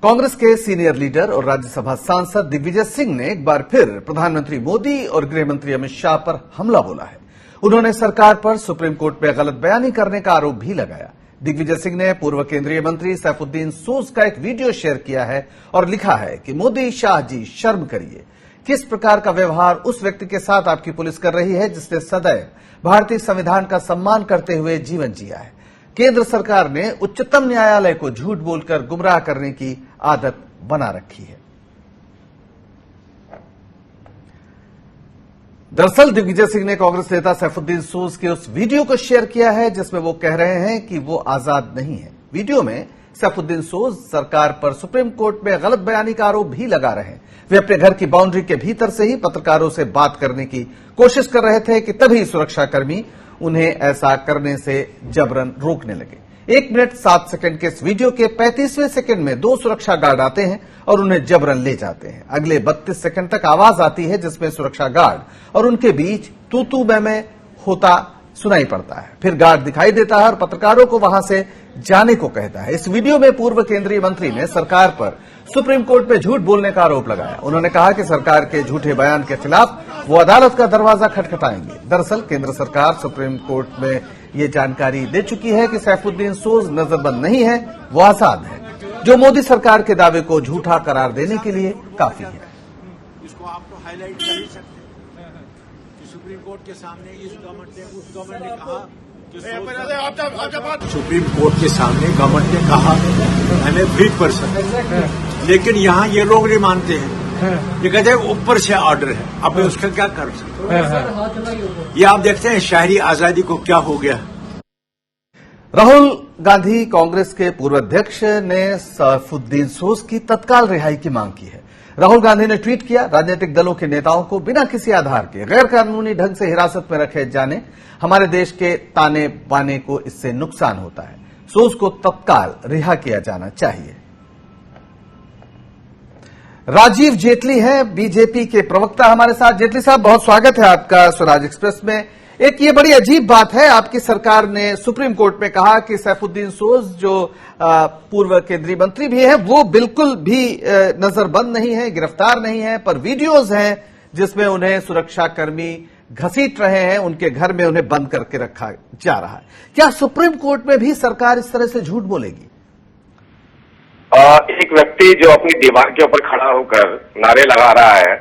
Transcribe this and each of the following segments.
कांग्रेस के senior leader और राज्यसभा सांसद दिग्विजय सिंह ने एक बार फिर प्रधानमंत्री मोदी और गृह मंत्री अमित शाह पर हमला बोला है। उन्होंने सरकार पर सुप्रीम कोर्ट में गलत बयानी करने का आरोप भी लगाया। दिग्विजय सिंह ने पूर्व केंद्रीय मंत्री सैफुद्दीन सोज का एक वीडियो शेयर किया है और लिखा है कि मोदी शाह जी शर्म करिए। किस प्रकार का व्यवहार उस व्यक्ति के साथ आपकी पुलिस कर रही है जिसने सदैव भारतीय संविधान का सम्मान करते हुए जीवन जिया है। केंद्र सरकार ने उच्चतम न्यायालय को झूठ बोलकर गुमराह करने की आदत बना रखी है। दरअसल दिग्विजय सिंह ने कांग्रेस नेता सैफुद्दीन सोज के उस वीडियो को शेयर किया है जिसमें वो कह रहे हैं कि वो आजाद नहीं है। वीडियो में सैफुद्दीन सोज सरकार पर सुप्रीम कोर्ट में गलत बयानी का आरोप भी लगा रहे हैं। वे अपने घर की बाउंड्री के भीतर से ही पत्रकारों से बात करने की कोशिश कर रहे थे कि तभी सुरक्षाकर्मी उन्हें ऐसा करने से जबरन रोकने लगे। 1 मिनट 7 सेकंड के इस वीडियो के 35वें सेकंड में 2 सुरक्षा गार्ड आते हैं और उन्हें जबरन ले जाते हैं। अगले 32 सेकंड तक आवाज आती है जिसमें सुरक्षा गार्ड और उनके बीच तू मैं होता सुनाई पड़ता है। फिर गार्ड दिखाई देता है और पत्रकारों को वहां से जाने को कहता है। इस वीडियो में पूर्व केंद्रीय मंत्री ने सरकार पर सुप्रीम कोर्ट में झूठ बोलने का आरोप लगाया। उन्होंने कहा कि सरकार के झूठे बयान के खिलाफ वो अदालत का दरवाजा खटखटाएंगे। दरअसल केंद्र सरकार सुप्रीम कोर्ट में ये जानकारी दे चुकी है कि सैफुद्दीन सोज नजरबंद नहीं है, वो आजाद है, जो मोदी सरकार के दावे को झूठा करार देने के लिए काफी है। इसको आप तो हाईलाइट कर ही सकते हैं कि सुप्रीम कोर्ट के सामने इस गवर्नमेंट ने उस गवर्नमेंट ने कहा सुप्रीम कोर्ट के सामने गवर्नमेंट ने कहा आई एम फ्री पर्सन, लेकिन यहाँ ये लोग नहीं मानते हैं। ये कहते हैं ऊपर से ऑर्डर है, अब मैं उसका क्या कर सकता हूँ। ये आप देखते हैं शहरी आजादी को क्या हो गया। राहुल गांधी कांग्रेस के पूर्व अध्यक्ष ने सैफुद्दीन सोज की तत्काल रिहाई की मांग की है। राहुल गांधी ने ट्वीट किया, राजनीतिक दलों के नेताओं को बिना किसी आधार के गैर कानूनी ढंग से हिरासत में रखे जाने हमारे देश के ताने बाने को इससे नुकसान होता है। सोज को तत्काल रिहा किया जाना चाहिए। राजीव जेटली हैं बीजेपी के प्रवक्ता हमारे साथ। जेटली साहब, बहुत स्वागत है आपका स्वराज एक्सप्रेस में। एक ये बड़ी अजीब बात है, आपकी सरकार ने सुप्रीम कोर्ट में कहा कि सैफुद्दीन सोज जो पूर्व केंद्रीय मंत्री भी है वो बिल्कुल भी नजरबंद नहीं है, गिरफ्तार नहीं है, पर वीडियोज हैं जिसमें उन्हें सुरक्षाकर्मी घसीट रहे हैं, उनके घर में उन्हें बंद करके रखा जा रहा है। क्या सुप्रीम कोर्ट में भी सरकार इस तरह से झूठ बोलेगी? एक व्यक्ति जो अपनी दीवार के ऊपर खड़ा होकर नारे लगा रहा है,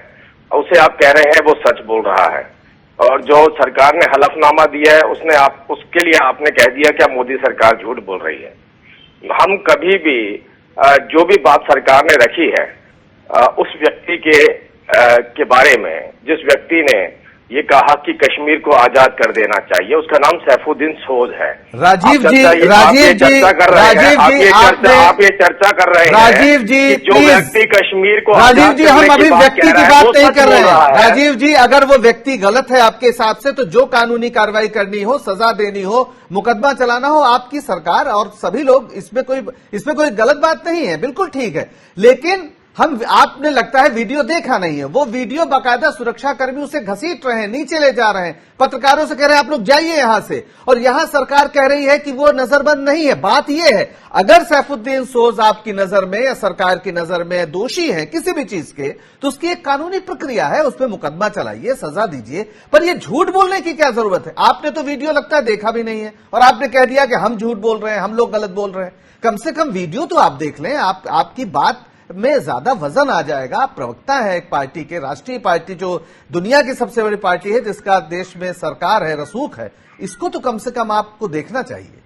उसे आप कह रहे हैं वो सच बोल रहा है, और जो सरकार ने हलफनामा दिया है उसके लिए आपने कह दिया कि मोदी सरकार झूठ बोल रही है। हम कभी भी जो भी बात सरकार ने रखी है उस व्यक्ति के बारे में, जिस व्यक्ति ने ये कहा कि कश्मीर को आजाद कर देना चाहिए, उसका नाम सैफुद्दीन सोज है। राजीव जी, आप ये चर्चा कर रहे हैं राजीव जी, जो व्यक्ति कश्मीर को राजीव जी, हम अभी व्यक्ति की बात नहीं कर रहे हैं। राजीव जी, अगर वो व्यक्ति गलत है आपके हिसाब से तो जो कानूनी कार्रवाई करनी हो, सजा देनी हो, मुकदमा चलाना हो, आपकी सरकार और सभी लोग, इसमें कोई गलत बात नहीं है, बिल्कुल ठीक है। लेकिन आपने लगता है वीडियो देखा नहीं है। वो वीडियो बाकायदा सुरक्षाकर्मी उसे घसीट रहे हैं, नीचे ले जा रहे हैं, पत्रकारों से कह रहे हैं आप लोग जाइए यहां से, और यहां सरकार कह रही है कि वो नजरबंद नहीं है। बात यह है, अगर सैफुद्दीन सोज आपकी नजर में या सरकार की नजर में दोषी है किसी भी चीज के, तो उसकी एक कानूनी प्रक्रिया है, उसमें मुकदमा चलाइए, सजा दीजिए, पर ये झूठ बोलने की क्या जरूरत है? आपने तो वीडियो लगता है देखा भी नहीं है और आपने कह दिया कि हम झूठ बोल रहे हैं, हम लोग गलत बोल रहे हैं। कम से कम वीडियो तो आप देख लें, आपकी बात में ज्यादा वजन आ जाएगा। आप प्रवक्ता है एक पार्टी के, राष्ट्रीय पार्टी जो दुनिया की सबसे बड़ी पार्टी है, जिसका देश में सरकार है, रसूख है, इसको तो कम से कम आपको देखना चाहिए।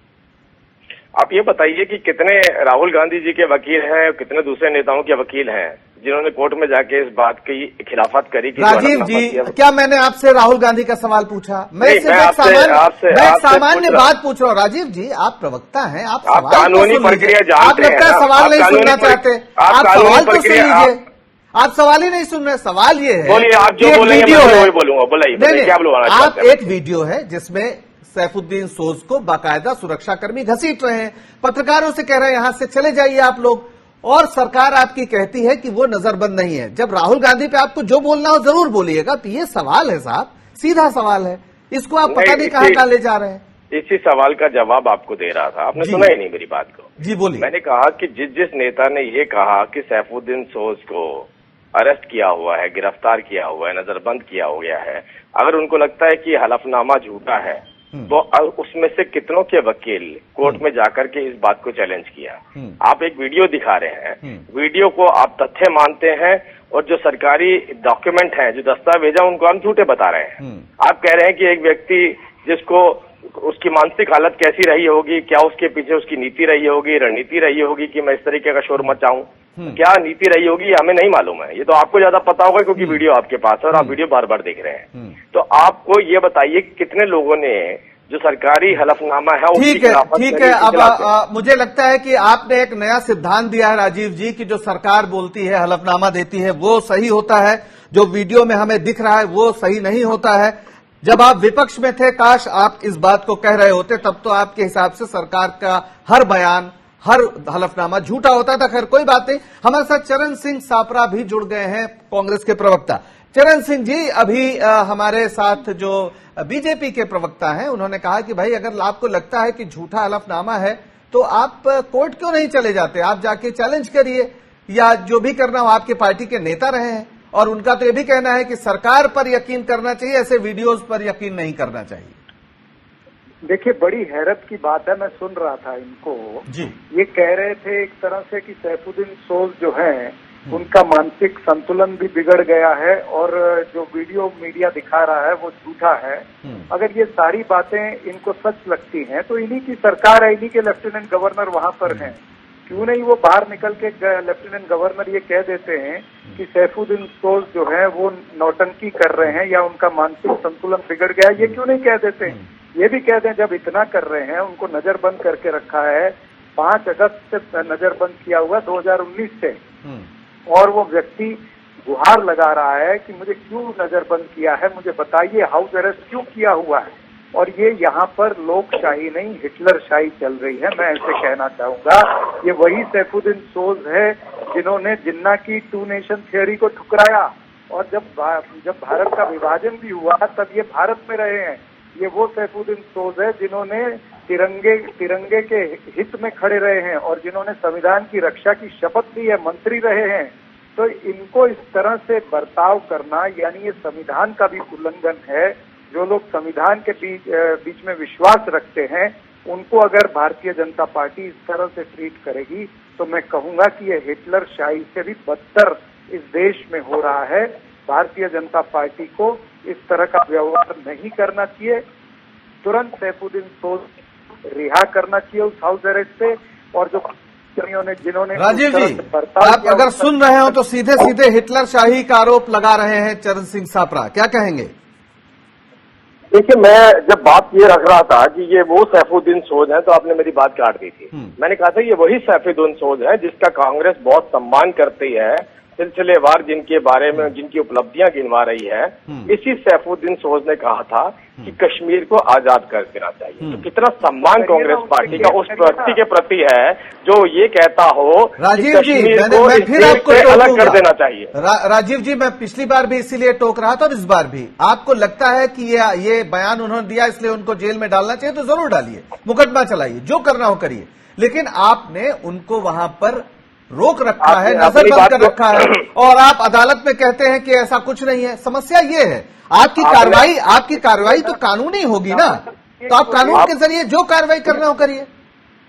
आप ये बताइए कि कितने राहुल गांधी जी के वकील हैं और कितने दूसरे नेताओं के वकील हैं जिन्होंने कोर्ट में जाके इस बात की खिलाफत करी कि राजीव जी, क्या मैंने आपसे राहुल गांधी का सवाल पूछा? मैं सिर्फ एक सामान्य बात पूछ रहा हूँ। राजीव जी, आप प्रवक्ता हैं, आप कानूनी प्रक्रिया जानते हैं, आप सवाल नहीं सुनना चाहते, आप सवाल तो सुन लीजिए। आप सवाल ही नहीं सुन रहे। सवाल ये है, बोलिए, आप जो बोलेंगे मैं वही बोलूंगा। बोलिए, क्या बोलवाना चाहते हैं? आप एक वीडियो है जिसमें सैफुद्दीन सोज को बाकायदा सुरक्षाकर्मी घसीट रहे हैं, पत्रकारों से कह रहे हैं यहां से चले जाइए आप लोग, और सरकार आपकी कहती है कि वो नजरबंद नहीं है। जब राहुल गांधी पे आपको जो बोलना हो जरूर बोलिएगा। तो ये सवाल है साहब, सीधा सवाल है, इसको आप पता नहीं कहां ले जा रहे हैं। इसी सवाल का जवाब आपको दे रहा था, आपने सुना ही नहीं मेरी बात को। जी बोलिए। मैंने कहा कि जिस नेता ने ये कहा कि सैफुद्दीन सोज को अरेस्ट किया हुआ है, गिरफ्तार किया हुआ है, नजरबंद किया हो गया है, अगर उनको लगता है कि हलफनामा झूठा है तो उसमें से कितनों के वकील कोर्ट में जाकर के इस बात को चैलेंज किया। आप एक वीडियो दिखा रहे हैं, वीडियो को आप तथ्य मानते हैं और जो सरकारी डॉक्यूमेंट हैं, जो दस्तावेज हैं, उनको हम झूठे बता रहे हैं। आप कह रहे हैं कि एक व्यक्ति जिसको उसकी मानसिक हालत कैसी रही होगी, क्या उसके पीछे उसकी नीति रही होगी, रणनीति रही होगी कि मैं इस तरीके का शोर मचाऊं, क्या नीति रही होगी हमें नहीं मालूम है। ये तो आपको ज्यादा पता होगा क्योंकि वीडियो आपके पास है और आप वीडियो बार बार देख रहे हैं। तो आपको ये बताइए कितने लोगों ने जो सरकारी हलफनामा है ठीक है। अब मुझे लगता है कि आपने एक नया सिद्धांत दिया है राजीव जी कि जो सरकार बोलती है, हलफनामा देती है, वो सही होता है, जो वीडियो में हमें दिख रहा है वो सही नहीं होता है। जब आप विपक्ष में थे, काश आप इस बात को कह रहे होते, तब तो आपके हिसाब से सरकार का हर बयान, हर हलफनामा झूठा होता था। खैर कोई बात नहीं। हमारे साथ चरण सिंह सापरा भी जुड़ गए हैं, कांग्रेस के प्रवक्ता। चरण सिंह जी, अभी हमारे साथ जो बीजेपी के प्रवक्ता हैं, उन्होंने कहा कि भाई अगर आपको लगता है कि झूठा हलफनामा है तो आप कोर्ट क्यों नहीं चले जाते, आप जाके चैलेंज करिए, या जो भी करना हो। आपके पार्टी के नेता रहे हैं और उनका तो ये भी कहना है कि सरकार पर यकीन करना चाहिए, ऐसे वीडियोज पर यकीन नहीं करना चाहिए। देखिए, बड़ी हैरत की बात है, मैं सुन रहा था इनको जी। ये कह रहे थे एक तरह से कि सैफुद्दीन सोज जो है उनका मानसिक संतुलन भी बिगड़ गया है और जो वीडियो मीडिया दिखा रहा है वो झूठा है। अगर ये सारी बातें इनको सच लगती हैं तो इन्हीं की सरकार है, इन्हीं के लेफ्टिनेंट गवर्नर वहां पर हैं। क्यों नहीं वो बाहर निकल के लेफ्टिनेंट गवर्नर ये कह देते हैं कि सैफुद्दीन सोज जो है वो नौटंकी कर रहे हैं या उनका मानसिक संतुलन बिगड़ गया, ये क्यों नहीं कह देते? ये भी कह दें जब इतना कर रहे हैं, उनको नजरबंद करके रखा है, 5 अगस्त से नजरबंद किया हुआ 2019 से, और वो व्यक्ति गुहार लगा रहा है कि मुझे क्यों नजरबंद किया है, मुझे बताइए, हाउस अरेस्ट क्यों किया हुआ है। और ये यहाँ पर लोकशाही नहीं हिटलरशाही चल रही है। मैं ऐसे कहना चाहूंगा ये वही सैफुद्दीन सोज है जिन्होंने जिन्ना की 2 नेशन थियोरी को ठुकराया, और जब भारत का विभाजन भी हुआ तब ये भारत में रहे हैं। ये वो सैफुद्दीन सोज है जिन्होंने तिरंगे के हित में खड़े रहे हैं और जिन्होंने संविधान की रक्षा की शपथ ली है, मंत्री रहे हैं। तो इनको इस तरह से बर्ताव करना यानी ये संविधान का भी उल्लंघन है। जो लोग संविधान के बीच में विश्वास रखते हैं उनको अगर भारतीय जनता पार्टी इस तरह से ट्रीट करेगी तो मैं कहूंगा कि ये हिटलरशाही से भी बदतर इस देश में हो रहा है। भारतीय जनता पार्टी को इस तरह का व्यवहार नहीं करना चाहिए। तुरंत सैफुद्दीन सोज रिहा करना चाहिए उस हाउस अरेस्ट से, और जो जिन्होंने राजीव जी, आप अगर सुन रहे हो तो सीधे सीधे हिटलरशाही का आरोप लगा रहे हैं चरण सिंह सापरा, क्या कहेंगे? देखिए, मैं जब बात ये रख रहा था कि ये वो सैफुद्दीन सोज है तो आपने मेरी बात काट दी थी। मैंने कहा था ये वही सैफुद्दीन सोज है जिसका कांग्रेस बहुत सम्मान करती है, सिलसिलेवार जिनके बारे में जिनकी उपलब्धियां गिनवा रही है। इसी सैफुद्दीन सोज ने कहा था कि कश्मीर को आजाद कर देना चाहिए। तो कितना सम्मान कांग्रेस पार्टी का उस व्यक्ति के प्रति है जो ये कहता हो राजीव जी, मैं फिर आपको अलग कर देना चाहिए। राजीव जी, मैं पिछली बार भी इसीलिए टोक रहा था और इस बार भी। आपको लगता है कि ये बयान उन्होंने दिया इसलिए उनको जेल में डालना चाहिए तो जरूर डालिए, मुकदमा चलाइए, जो करना हो करिए, लेकिन आपने उनको वहां पर रोक रखा है, नजरबंद कर रखा है, और आप अदालत में कहते हैं कि ऐसा कुछ नहीं है। समस्या ये है आपकी कार्रवाई तो कानूनी होगी ना, तो आप कानून के जरिए जो कार्रवाई करना हो करिए।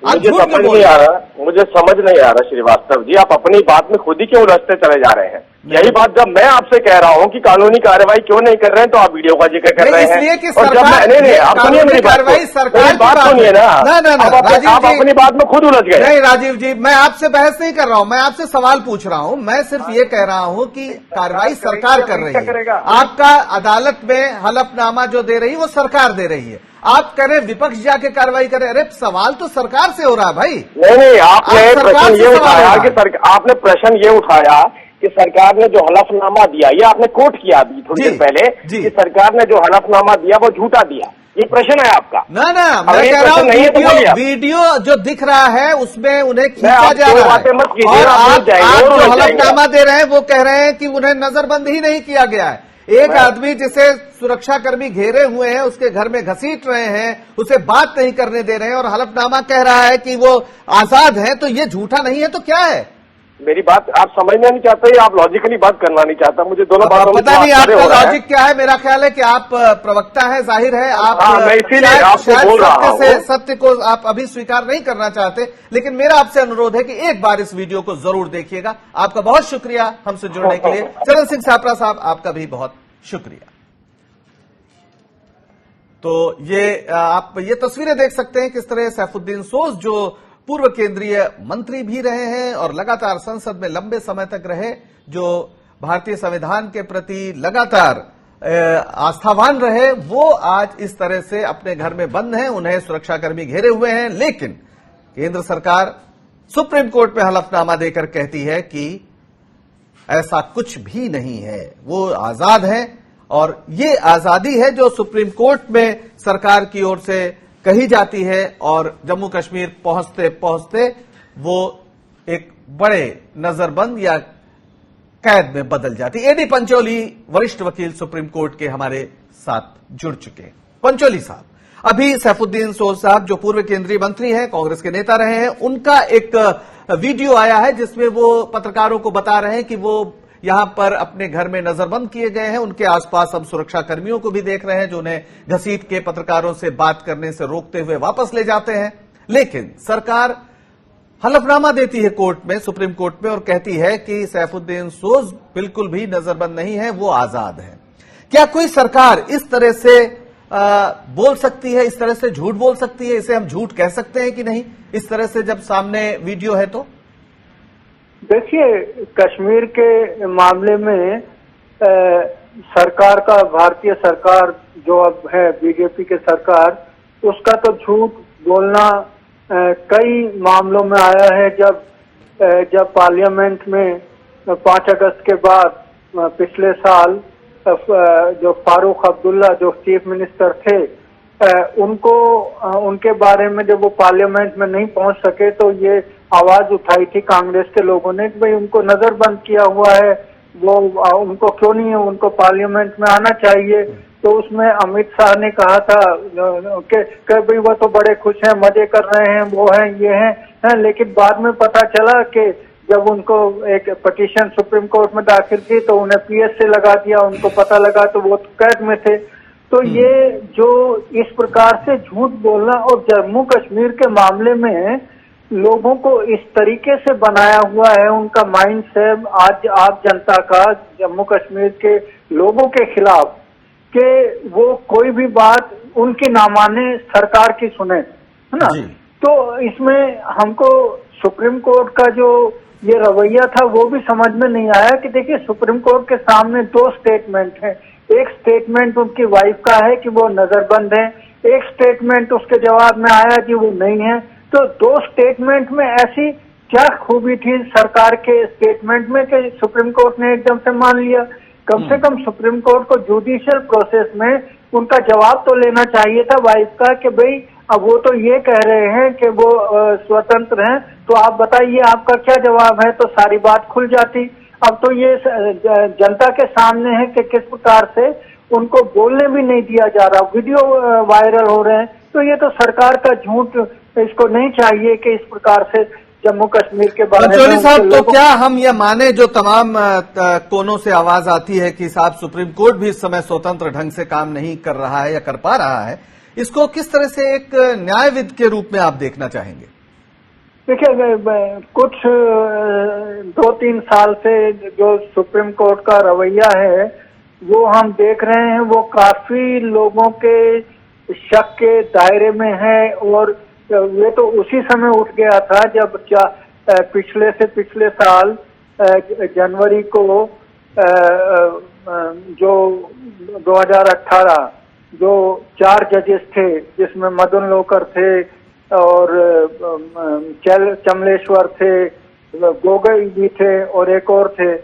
मुझे समझ नहीं आ रहा श्रीवास्तव जी, आप अपनी बात में खुद ही क्यों उलझते चले जा रहे हैं। यही बात जब मैं आपसे कह रहा हूं कि कानूनी कार्रवाई क्यों नहीं कर रहे हैं तो आप वीडियो का जिक्र कर रहे हैं। इसलिए कि और जब नहीं, आप सुनिए मेरी कार्रवाई सरकार बात सुनिए ना। आप अपनी बात में खुद उलझ गए। नहीं राजीव जी, मैं आपसे बहस नहीं कर रहा हूं, मैं आपसे सवाल पूछ रहा हूं। मैं सिर्फ ये कह रहा हूं कि कार्रवाई सरकार कर रही है। आपका अदालत में हलफनामा जो दे रही है वो सरकार दे रही है, आप कह रहे विपक्ष जाके कार्रवाई करे। अरे सवाल तो सरकार से हो रहा है भाई। नहीं, आपने प्रश्न ये उठाया कि आपने प्रश्न ये उठाया कि सरकार ने जो हलफनामा दिया, ये आपने कोट किया अभी थोड़ी देर पहले कि सरकार ने जो हलफनामा दिया वो झूठा दिया, ये प्रश्न है आपका। ना मैं कह रहा हूँ वीडियो जो दिख रहा है उसमें उन्हें खींचा जा रहा है और आप जो हलफनामा दे रहे हैं वो कह रहे हैं कि उन्हें नजरबंद ही नहीं किया गया है। एक आदमी जिसे सुरक्षाकर्मी घेरे हुए हैं, उसके घर में घसीट रहे हैं, उसे बात नहीं करने दे रहे हैं और हलफनामा कह रहा है कि वो आजाद है, तो ये झूठा नहीं है तो क्या है? मेरी बात आप समझना नहीं चाहते, आप लॉजिकली बात करना नहीं चाहता। मुझे दोनों बातों में पता नहीं आपका लॉजिक क्या है। मेरा ख्याल है कि आप प्रवक्ता है, जाहिर है आप मैं इसीलिए आपसे बोल रहा हूं। सत्य को आप अभी स्वीकार नहीं करना चाहते, लेकिन मेरा आपसे अनुरोध है कि एक बार इस वीडियो को जरूर देखिए। आपका बहुत शुक्रिया हमसे जुड़ने के लिए। चरण सिंह छापरा साहब, आपका भी बहुत शुक्रिया। तो ये आप ये तस्वीरें देख सकते हैं किस तरह सैफुद्दीन सोज, जो पूर्व केंद्रीय मंत्री भी रहे हैं और लगातार संसद में लंबे समय तक रहे, जो भारतीय संविधान के प्रति लगातार आस्थावान रहे, वो आज इस तरह से अपने घर में बंद हैं, उन्हें सुरक्षाकर्मी घेरे हुए हैं। लेकिन केंद्र सरकार सुप्रीम कोर्ट में हलफनामा देकर कहती है कि ऐसा कुछ भी नहीं है, वो आजाद हैं और ये आजादी है जो सुप्रीम कोर्ट में सरकार की ओर से कही जाती है और जम्मू कश्मीर पहुंचते पहुंचते वो एक बड़े नजरबंद या कैद में बदल जाती। एडी पंचोली वरिष्ठ वकील सुप्रीम कोर्ट के हमारे साथ जुड़ चुके हैं। पंचोली साहब, अभी सैफुद्दीन सोज साहब जो पूर्व केंद्रीय मंत्री हैं, कांग्रेस के नेता रहे हैं, उनका एक वीडियो आया है जिसमें वो पत्रकारों को बता रहे हैं कि वो यहां पर अपने घर में नजरबंद किए गए हैं। उनके आसपास हम सुरक्षा कर्मियों को भी देख रहे हैं जो उन्हें घसीट के पत्रकारों से बात करने से रोकते हुए वापस ले जाते हैं। लेकिन सरकार हलफनामा देती है कोर्ट में, सुप्रीम कोर्ट में, और कहती है कि सैफुद्दीन सोज बिल्कुल भी नजरबंद नहीं है, वो आजाद है। क्या कोई सरकार इस तरह से बोल सकती है, इस तरह से झूठ बोल सकती है? इसे हम झूठ कह सकते हैं कि नहीं, इस तरह से जब सामने वीडियो है तो? देखिए, कश्मीर के मामले में सरकार का, भारतीय सरकार जो अब है बीजेपी के सरकार, उसका तो झूठ बोलना कई मामलों में आया है। जब पार्लियामेंट में 5 अगस्त के बाद पिछले साल जो फारूक अब्दुल्ला जो चीफ मिनिस्टर थे, उनके बारे में जब वो पार्लियामेंट में नहीं पहुंच सके तो ये आवाज उठाई थी कांग्रेस के लोगों ने कि भाई उनको नजरबंद किया हुआ है, वो उनको क्यों नहीं है, उनको पार्लियामेंट में आना चाहिए। तो उसमें अमित शाह ने कहा था कि भाई वो तो बड़े खुश हैं, मजे कर रहे हैं, वो हैं, ये हैं, लेकिन बाद में पता चला कि जब उनको एक पिटीशन सुप्रीम कोर्ट में दाखिल की तो उन्हें पीएस से लगा दिया, उनको पता लगा तो वो कैद में थे। तो ये जो इस प्रकार से झूठ बोलना, और जम्मू कश्मीर के मामले में लोगों को इस तरीके से बनाया हुआ है, उनका माइंड सेट आज आप जनता का जम्मू कश्मीर के लोगों के खिलाफ, कि वो कोई भी बात उनकी ना माने, सरकार की सुने, है ना। तो इसमें हमको सुप्रीम कोर्ट का जो ये रवैया था वो भी समझ में नहीं आया कि देखिए सुप्रीम कोर्ट के सामने 2 स्टेटमेंट हैं। एक स्टेटमेंट उनकी वाइफ का है कि वो नजरबंद है, एक स्टेटमेंट उसके जवाब में आया कि वो नहीं है। तो 2 स्टेटमेंट में ऐसी क्या खूबी थी सरकार के स्टेटमेंट में कि सुप्रीम कोर्ट ने एकदम से मान लिया? कम से कम सुप्रीम कोर्ट को जुडिशियल प्रोसेस में उनका जवाब तो लेना चाहिए था वाइफ का कि भाई अब वो तो ये कह रहे हैं कि वो स्वतंत्र हैं, तो आप बताइए आपका क्या जवाब है, तो सारी बात खुल जाती। अब तो ये जनता के सामने है कि किस प्रकार से उनको बोलने भी नहीं दिया जा रहा, वीडियो वायरल हो रहे हैं। तो ये तो सरकार का झूठ, इसको नहीं चाहिए कि इस प्रकार से जम्मू कश्मीर के बारे में। पंचोली साहब, तो क्या हम ये माने, जो तमाम कोनों से आवाज आती है कि साहब सुप्रीम कोर्ट भी इस समय स्वतंत्र ढंग से काम नहीं कर रहा है या कर पा रहा है, इसको किस तरह से एक न्यायविद के रूप में आप देखना चाहेंगे? देखिए, कुछ 2-3 साल से जो सुप्रीम कोर्ट का रवैया है वो हम देख रहे हैं, वो काफी लोगों के शक के दायरे में है। और ये तो उसी समय उठ गया था जब पिछले साल जनवरी को जो 2018 जो 4 जजेस थे, जिसमें मदन लोकर थे और चमलेश्वर थे, गोगोई भी थे और एक और थे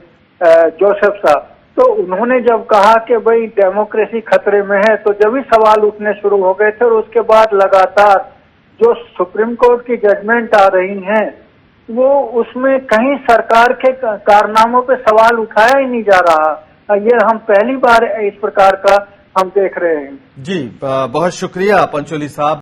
जोसेफ साहब। तो उन्होंने जब कहा कि भाई डेमोक्रेसी खतरे में है, तो जब ही सवाल उठने शुरू हो गए थे। और उसके बाद लगातार जो सुप्रीम कोर्ट की जजमेंट आ रही हैं, वो उसमें कहीं सरकार के कारनामों पे सवाल उठाया ही नहीं जा रहा। ये हम पहली बार इस प्रकार का हम देख रहे हैं। जी बहुत शुक्रिया पंचोली साहब।